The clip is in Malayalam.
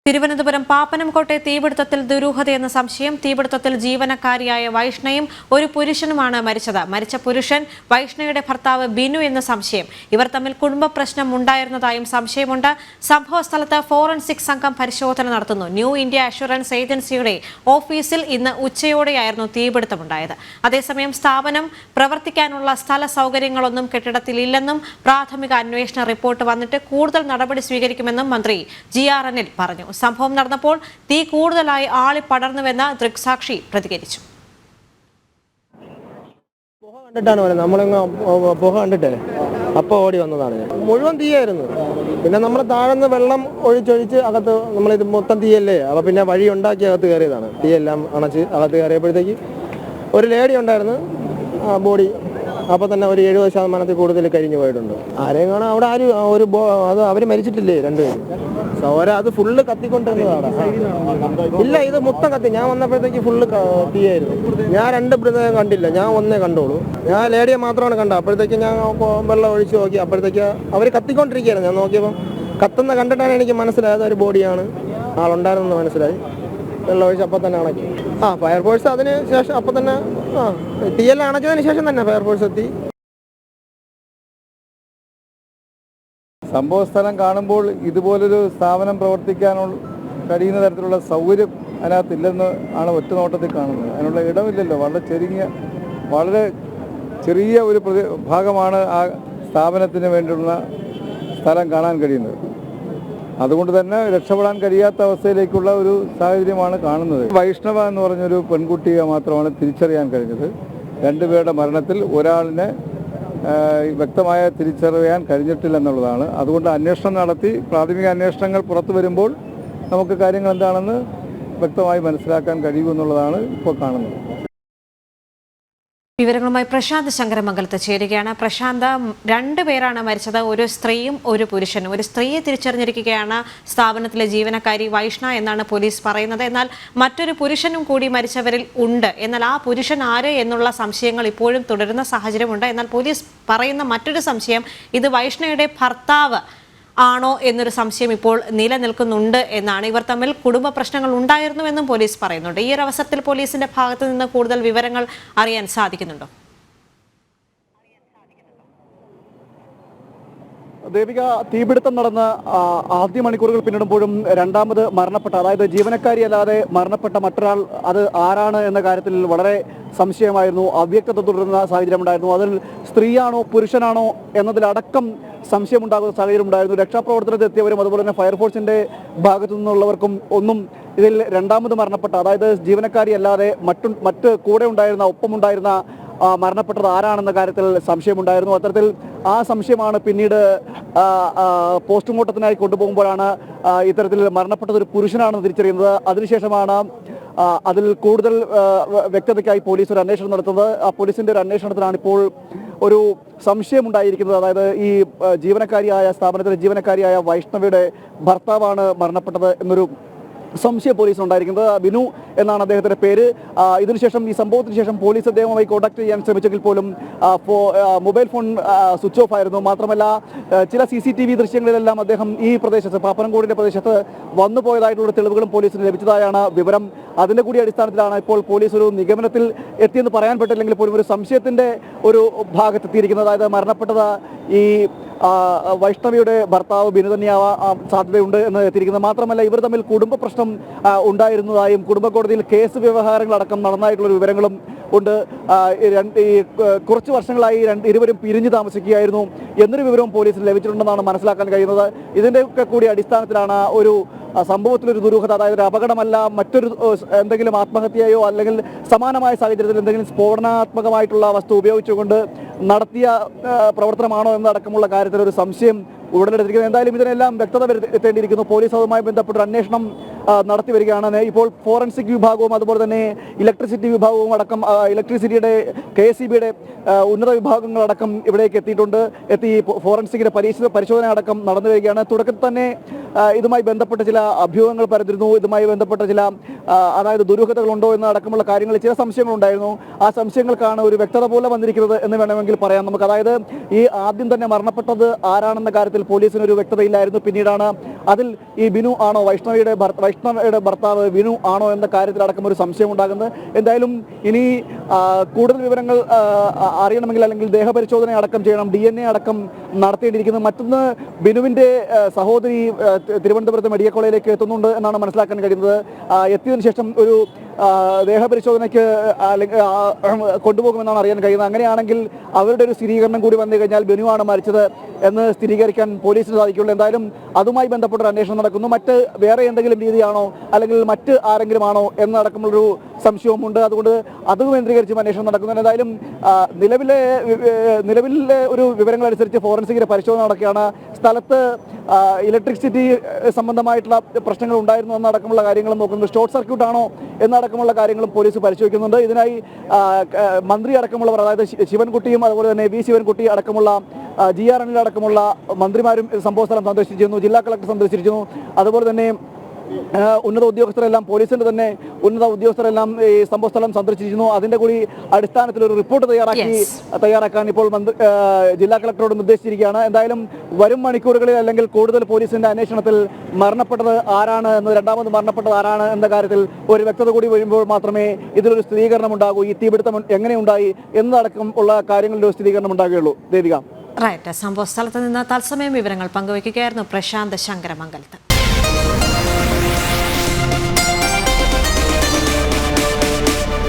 തിരുവനന്തപുരം പാപ്പനംകോട്ടെ തീപിടുത്തത്തിൽ ദുരൂഹതയെന്ന സംശയം. തീപിടുത്തത്തിൽ ജീവനക്കാരിയായ വൈഷ്ണയും ഒരു പുരുഷനുമാണ് മരിച്ചത്. മരിച്ച പുരുഷൻ വൈഷ്ണയുടെ ഭർത്താവ് ബിനു എന്ന സംശയം. ഇവർ തമ്മിൽ കുടുംബ പ്രശ്നം ഉണ്ടായിരുന്നതായും സംശയമുണ്ട്. സംഭവ സ്ഥലത്ത് ഫോറൻസിക് സംഘം പരിശോധന നടത്തുന്നു. ന്യൂ ഇന്ത്യ അഷുറൻസ് ഏജൻസിയുടെ ഓഫീസിൽ ഇന്ന് ഉച്ചയോടെയായിരുന്നു തീപിടുത്തമുണ്ടായത്. അതേസമയം സ്ഥാപനം പ്രവർത്തിക്കാനുള്ള സ്ഥല സൗകര്യങ്ങളൊന്നും കെട്ടിടത്തിലില്ലെന്നും പ്രാഥമിക അന്വേഷണ റിപ്പോർട്ട് വന്നിട്ട് കൂടുതൽ നടപടി സ്വീകരിക്കുമെന്നും മന്ത്രി GR അനിൽ പറഞ്ഞു. സംഭവം നടന്നപ്പോൾ തീ കൂടുതലായി ആളിപ്പടർന്നുവെന്ന് ദൃക്സാക്ഷി പ്രതികരിച്ചു. പുക കണ്ടിട്ടേ അപ്പോൾ ഓടി വന്നതാണ്. മുഴുവൻ തീയായിരുന്നു. പിന്നെ നമ്മൾ താഴെന്ന് വെള്ളം ഒഴിച്ചൊഴിച്ച് അകത്ത് നമ്മളിത് മൊത്തം തീയല്ലേ, അപ്പോൾ പിന്നെ വഴി ഉണ്ടാക്കി അകത്ത് കയറിയതാണ്. തീയെല്ലാം അണച്ച് അകത്ത് കയറിയപ്പോഴത്തേക്ക് ഒരു ലേഡി ഉണ്ടായിരുന്നു, ബോഡി അപ്പോൾ തന്നെ ഒരു 70% കൂടുതൽ കരിഞ്ഞു പോയിട്ടുണ്ട്. ആരെയും കാണാൻ അവിടെ ആരും അത് അവർ മരിച്ചിട്ടില്ലേ രണ്ടുപേരും. സൗര അത് ഫുള്ള് കത്തിക്കൊണ്ടിരുന്നതാണ്. ഇല്ല, ഇത് മൊത്തം കത്തി. ഞാൻ വന്നപ്പോഴത്തേക്ക് ഫുള്ള് തീയായിരുന്നു. ഞാൻ രണ്ട് മൃതദേഹം കണ്ടില്ല, ഞാൻ ഒന്നേ കണ്ടോളൂ. ഞാൻ ലേഡിയെ മാത്രമാണ് കണ്ടത്. അപ്പോഴത്തേക്ക് ഞാൻ വെള്ളം ഒഴിച്ച് നോക്കി, അപ്പോഴത്തേക്ക് അവർ കത്തിക്കൊണ്ടിരിക്കുകയായിരുന്നു. ഞാൻ നോക്കിയപ്പോൾ കത്തുന്ന കണ്ടിട്ടാണ് എനിക്ക് മനസ്സിലായത് ഒരു ബോഡിയാണ്, ആളുണ്ടായിരുന്നെന്ന് മനസ്സിലായി. വെള്ളം ഒഴിച്ച് അപ്പം തന്നെ അണക്കി. ഫയർഫോഴ്സ് അതിന് ശേഷം അപ്പം തന്നെ തീയെല്ലാം അണച്ചതിന് ശേഷം തന്നെ ഫയർഫോഴ്സ് എത്തി. സംഭവ സ്ഥലം കാണുമ്പോൾ ഇതുപോലൊരു സ്ഥാപനം പ്രവർത്തിക്കാനുള്ള കഴിയുന്ന തരത്തിലുള്ള സൗകര്യം അതിനകത്തില്ലെന്ന് ആണ് ഒറ്റ നോട്ടത്തിൽ കാണുന്നത്. അതിനുള്ള ഇടമില്ലല്ലോ. വളരെ ചെറിയ ഒരു ഭാഗമാണ് ആ സ്ഥാപനത്തിന് വേണ്ടിയുള്ള സ്ഥലം കാണാൻ കഴിയുന്നത്. അതുകൊണ്ട് തന്നെ രക്ഷപ്പെടാൻ കഴിയാത്ത അവസ്ഥയിലേക്കുള്ള ഒരു സാഹചര്യമാണ് കാണുന്നത്. വൈഷ്ണവ എന്ന് പറഞ്ഞൊരു പെൺകുട്ടിയെ മാത്രമാണ് തിരിച്ചറിയാൻ കഴിഞ്ഞത്. രണ്ടുപേരുടെ മരണത്തിൽ ഒരാളിനെ വ്യക്തമായ തിരിച്ചറിയാൻ കഴിഞ്ഞിട്ടില്ലെന്നുള്ളതാണ്. അതുകൊണ്ട് അന്വേഷണം നടത്തി പ്രാഥമിക അന്വേഷണങ്ങൾ പുറത്തു വരുമ്പോൾ നമുക്ക് കാര്യങ്ങൾ എന്താണെന്ന് വ്യക്തമായി മനസ്സിലാക്കാൻ കഴിയുമെന്നുള്ളതാണ് ഇപ്പോൾ കാണുന്നത്. വിവരങ്ങളുമായി പ്രശാന്ത് ശങ്കരമംഗലത്ത് ചേരുകയാണ്. പ്രശാന്ത്, രണ്ടുപേരാണ് മരിച്ചത്, ഒരു സ്ത്രീയും ഒരു പുരുഷനും. ഒരു സ്ത്രീയെ തിരിച്ചറിഞ്ഞിരിക്കുകയാണ് സ്ഥാപനത്തിലെ ജീവനക്കാരി വൈഷ്ണ എന്നാണ് പോലീസ് പറയുന്നത്. എന്നാൽ മറ്റൊരു പുരുഷനും കൂടി മരിച്ചവരിൽ ഉണ്ട്. എന്നാൽ ആ പുരുഷൻ ആര് എന്നുള്ള സംശയങ്ങൾ ഇപ്പോഴും തുടരുന്ന സാഹചര്യമുണ്ട്. എന്നാൽ പോലീസ് പറയുന്ന മറ്റൊരു സംശയം ഇത് വൈഷ്ണയുടെ ഭർത്താവ് ആണോ എന്നൊരു സംശയം ഇപ്പോൾ നിലനിൽക്കുന്നുണ്ട് എന്നാണ്. ഇവർ തമ്മിൽ കുടുംബ പ്രശ്നങ്ങൾ ഉണ്ടായിരുന്നുവെന്നും പോലീസ് പറയുന്നുണ്ട്. ഈ ഒരു അവസരത്തിൽ പോലീസിന്റെ ഭാഗത്ത് നിന്ന് കൂടുതൽ വിവരങ്ങൾ അറിയാൻ സാധിക്കുന്നുണ്ടോ? ദേവിക, തീപിടുത്തം നടന്ന് ആദ്യ മണിക്കൂറുകൾ പിന്നിടുമ്പോഴും രണ്ടാമത് മരണപ്പെട്ട, അതായത് ജീവനക്കാരിയല്ലാതെ മരണപ്പെട്ട മറ്റൊരാൾ അത് ആരാണ് എന്ന കാര്യത്തിൽ വളരെ സംശയമായിരുന്നു. അവ്യക്തത തുടരുന്ന സാഹചര്യമുണ്ടായിരുന്നു. അതിൽ സ്ത്രീയാണോ പുരുഷനാണോ എന്നതിലടക്കം സംശയമുണ്ടാകുന്ന സാഹചര്യം ഉണ്ടായിരുന്നു. രക്ഷാപ്രവർത്തനത്തിൽ എത്തിയവരും അതുപോലെ തന്നെ ഫയർഫോഴ്സിന്റെ ഭാഗത്തു നിന്നുള്ളവർക്കും ഒന്നും ഇതിൽ രണ്ടാമത് മരണപ്പെട്ട, അതായത് ജീവനക്കാരിയല്ലാതെ മറ്റ് കൂടെ ഉണ്ടായിരുന്ന ഒപ്പമുണ്ടായിരുന്ന മരണപ്പെട്ടത് ആരാണെന്ന കാര്യത്തിൽ സംശയമുണ്ടായിരുന്നു. അത്തരത്തിൽ ആ സംശയമാണ് പിന്നീട് പോസ്റ്റ്മോർട്ടത്തിനായി കൊണ്ടുപോകുമ്പോഴാണ് ഇത്തരത്തിൽ മരണപ്പെട്ടത് ഒരു പുരുഷനാണെന്ന് തിരിച്ചറിയുന്നത്. അതിനുശേഷമാണ് അതിൽ കൂടുതൽ വ്യക്തതയ്ക്കായി പോലീസ് ഒരു അന്വേഷണം നടത്തുന്നത്. ആ പോലീസിന്റെ ഒരു അന്വേഷണത്തിലാണ് ഇപ്പോൾ ഒരു സംശയമുണ്ടായിരിക്കുന്നത്. അതായത് ഈ സ്ഥാപനത്തിലെ ജീവനക്കാരിയായ വൈഷ്ണവിയുടെ ഭർത്താവാണ് മരണപ്പെട്ടത് എന്നൊരു സംശയം പോലീസിനുണ്ടായിരിക്കുന്നത്. ബിനു എന്നാണ് അദ്ദേഹത്തിന്റെ പേര്. ഇതിനുശേഷം ഈ സംഭവത്തിന് ശേഷം പോലീസ് അദ്ദേഹവുമായി കോൺടാക്ട് ചെയ്യാൻ ശ്രമിച്ചെങ്കിൽ പോലും മൊബൈൽ ഫോൺ സ്വിച്ച് ഓഫ് ആയിരുന്നു. മാത്രമല്ല ചില CCTV ദൃശ്യങ്ങളിലെല്ലാം അദ്ദേഹം ഈ പ്രദേശത്ത്, പാപ്പനംകോടിന്റെ പ്രദേശത്ത് വന്നു പോയതായിട്ടുള്ള തെളിവുകളും പോലീസിന് ലഭിച്ചതായാണ് വിവരം. അതിന്റെ കൂടി അടിസ്ഥാനത്തിലാണ് ഇപ്പോൾ പോലീസ് ഒരു നിഗമനത്തിൽ എത്തിയെന്ന് പറയാൻ പറ്റില്ലെങ്കിൽ പോലും ഒരു സംശയത്തിന്റെ ഒരു ഭാഗത്തെത്തിയിരിക്കുന്നത്. അതായത് മരണപ്പെട്ടത് ഈ വൈഷ്ണവിയുടെ ഭർത്താവ് ബിനു തന്നെയാവാൻ സാധ്യതയുണ്ട് എന്ന് എത്തിയിരിക്കുന്നത്. മാത്രമല്ല ഇവർ തമ്മിൽ കുടുംബ പ്രശ്നം ഉണ്ടായിരുന്നതായും കുടുംബ കോടതിയിൽ കേസ് വ്യവഹാരങ്ങളടക്കം നടന്നതായിട്ടുള്ള വിവരങ്ങളും ഉണ്ട്. ഈ കുറച്ച് വർഷങ്ങളായി ഇരുവരും പിരിഞ്ഞു താമസിക്കുകയായിരുന്നു എന്നൊരു വിവരവും പോലീസിന് ലഭിച്ചിട്ടുണ്ടെന്നാണ് മനസ്സിലാക്കാൻ കഴിയുന്നത്. ഇതിൻ്റെയൊക്കെ കൂടി അടിസ്ഥാനത്തിലാണ് ഒരു സംഭവത്തിലൊരു ദുരൂഹത, അതായത് ഒരു അപകടമല്ല മറ്റൊരു എന്തെങ്കിലും ആത്മഹത്യയോ അല്ലെങ്കിൽ സമാനമായ സാഹചര്യത്തിൽ എന്തെങ്കിലും സ്ഫോടനാത്മകമായിട്ടുള്ള വസ്തു ഉപയോഗിച്ചുകൊണ്ട് നടത്തിയ പ്രവർത്തനമാണോ എന്നടക്കമുള്ള കാര്യത്തിൽ ഒരു സംശയം ഉടലെടുത്തിരിക്കുന്നത്. എന്തായാലും ഇതിനെല്ലാം വ്യക്തത വരുത്തേണ്ടിയിരിക്കുന്നു. പോലീസ് അതുമായി ബന്ധപ്പെട്ട അന്വേഷണം നടത്തി വരികയാണ്. ഇപ്പോൾ ഫോറൻസിക് വിഭാഗവും അതുപോലെ തന്നെ ഇലക്ട്രിസിറ്റി വിഭാഗവും അടക്കം ഇലക്ട്രിസിറ്റിയുടെ KSEBയുടെ ഉന്നത വിഭാഗങ്ങളടക്കം ഇവിടേക്ക് എത്തി ഫോറൻസിക്കിന്റെ പരിശോധന അടക്കം നടന്നു വരികയാണ്. തുടക്കത്തിൽ തന്നെ ഇതുമായി ബന്ധപ്പെട്ട ചില അഭ്യൂഹങ്ങൾ പരന്നിരുന്നു. ഇതുമായി ബന്ധപ്പെട്ട ചില അതായത് ദുരൂഹതകളുണ്ടോ എന്ന അടക്കമുള്ള കാര്യങ്ങളിൽ ചില സംശയങ്ങളുണ്ടായിരുന്നു. ആ സംശയങ്ങൾക്കാണ് ഒരു വ്യക്തത പോലെ വന്നിരിക്കുന്നത് എന്ന് വേണമെങ്കിൽ പറയാം നമുക്ക്. അതായത് ഈ ആദ്യം തന്നെ മരണപ്പെട്ടത് ആരാണെന്ന കാര്യത്തിൽ പോലീസിന് ഒരു വ്യക്തതയില്ലായിരുന്നു. പിന്നീടാണ് അതിൽ ഈ ബിനു ആണോ വൈഷ്ണവിയുടെ ഭർത്താവ് ബിനു ആണോ എന്ന കാര്യത്തിൽ അടക്കം ഒരു സംശയം ഉണ്ടാകുന്നത്. എന്തായാലും ഇനി കൂടുതൽ വിവരങ്ങൾ അറിയണമെങ്കിൽ അല്ലെങ്കിൽ ദേഹപരിശോധന അടക്കം ചെയ്യണം, DNA അടക്കം നടത്തേണ്ടിയിരിക്കുന്നത്. മറ്റൊന്ന് ബിനുവിന്റെ സഹോദരി തിരുവനന്തപുരത്ത് മെഡിക്കൽ കോളേജിലേക്ക് എത്തുന്നുണ്ട് എന്നാണ് മനസ്സിലാക്കാൻ കഴിയുന്നത്. എത്തിയതിനു ശേഷം ഒരു ദേഹപരിശോധനയ്ക്ക് അല്ലെങ്കിൽ കൊണ്ടുപോകുമെന്നാണ് അറിയാൻ കഴിയുന്നത്. അങ്ങനെയാണെങ്കിൽ അവരുടെ ഒരു സ്ഥിരീകരണം കൂടി വന്നു കഴിഞ്ഞാൽ ബിനുവാണ് മരിച്ചത് എന്ന് സ്ഥിരീകരിക്കാൻ പോലീസിന് സാധിക്കുള്ളൂ. എന്തായാലും അതുമായി ബന്ധപ്പെട്ട അന്വേഷണം നടക്കുന്നു. മറ്റ് വേറെ എന്തെങ്കിലും രീതിയാണോ അല്ലെങ്കിൽ മറ്റ് ആരെങ്കിലും ആണോ എന്നടക്കമുള്ളൊരു സംശയവുമുണ്ട്. അതുകൊണ്ട് അത് കേന്ദ്രീകരിച്ചും അന്വേഷണം നടക്കുന്നു. എന്തായാലും നിലവിലെ ഒരു വിവരങ്ങൾ അനുസരിച്ച് ഫോറൻസിക്കിന്റെ പരിശോധന നടക്കുകയാണ്. സ്ഥലത്ത് ഇലക്ട്രിസിറ്റി സംബന്ധമായിട്ടുള്ള പ്രശ്നങ്ങൾ ഉണ്ടായിരുന്നു എന്നടക്കമുള്ള കാര്യങ്ങളും നോക്കുന്നത്. ഷോർട്ട് സർക്യൂട്ട് ആണോ എന്നടക്കമുള്ള കാര്യങ്ങളും പോലീസ് പരിശോധിക്കുന്നുണ്ട്. ഇതിനായി മന്ത്രി അടക്കമുള്ളവർ, അതായത് ശിവൻകുട്ടിയും അതുപോലെ തന്നെ V ശിവൻകുട്ടി അടക്കമുള്ള GR അനിൽ അടക്കമുള്ള മന്ത്രിമാരും സംഭവസ്ഥലം സന്ദർശിച്ചിരുന്നു. ജില്ലാ കളക്ടർ സന്ദർശിച്ചിരുന്നു. അതുപോലെ തന്നെ ഉന്നത ഉദ്യോഗസ്ഥരെല്ലാം പോലീസിന്റെ തന്നെ ഉന്നത ഉദ്യോഗസ്ഥരെല്ലാം ഈ സംഭവസ്ഥലം സന്ദർശിച്ചിരുന്നു. അതിന്റെ കൂടി അടിസ്ഥാനത്തിൽ ഒരു റിപ്പോർട്ട് തയ്യാറാക്കാൻ ഇപ്പോൾ ജില്ലാ കളക്ടറോട് നിർദ്ദേശിച്ചിരിക്കുകയാണ്. എന്തായാലും വരും മണിക്കൂറുകളിൽ അല്ലെങ്കിൽ കൂടുതൽ പോലീസിന്റെ അന്വേഷണത്തിൽ മരണപ്പെട്ടത് ആരാണ് രണ്ടാമത് മരണപ്പെട്ടത് ആരാണ് എന്ന കാര്യത്തിൽ ഒരു വ്യക്തത കൂടി വരുമ്പോൾ മാത്രമേ ഇതിലൊരു സ്ഥിരീകരണം ഉണ്ടാകൂ. ഈ തീപിടുത്തം എങ്ങനെ ഉണ്ടായി എന്നതടക്കം ഉള്ള കാര്യങ്ങളുടെ ഒരു സ്ഥിരീകരണം ഉണ്ടാകുകയുള്ളൂ. ദേവിക. റൈറ്റ്. സംഭവ സ്ഥലത്ത് നിന്ന് തത്സമയം വിവരങ്ങൾ പങ്കുവയ്ക്കുകയായിരുന്നു പ്രശാന്ത് ശങ്കരമംഗലത്ത്.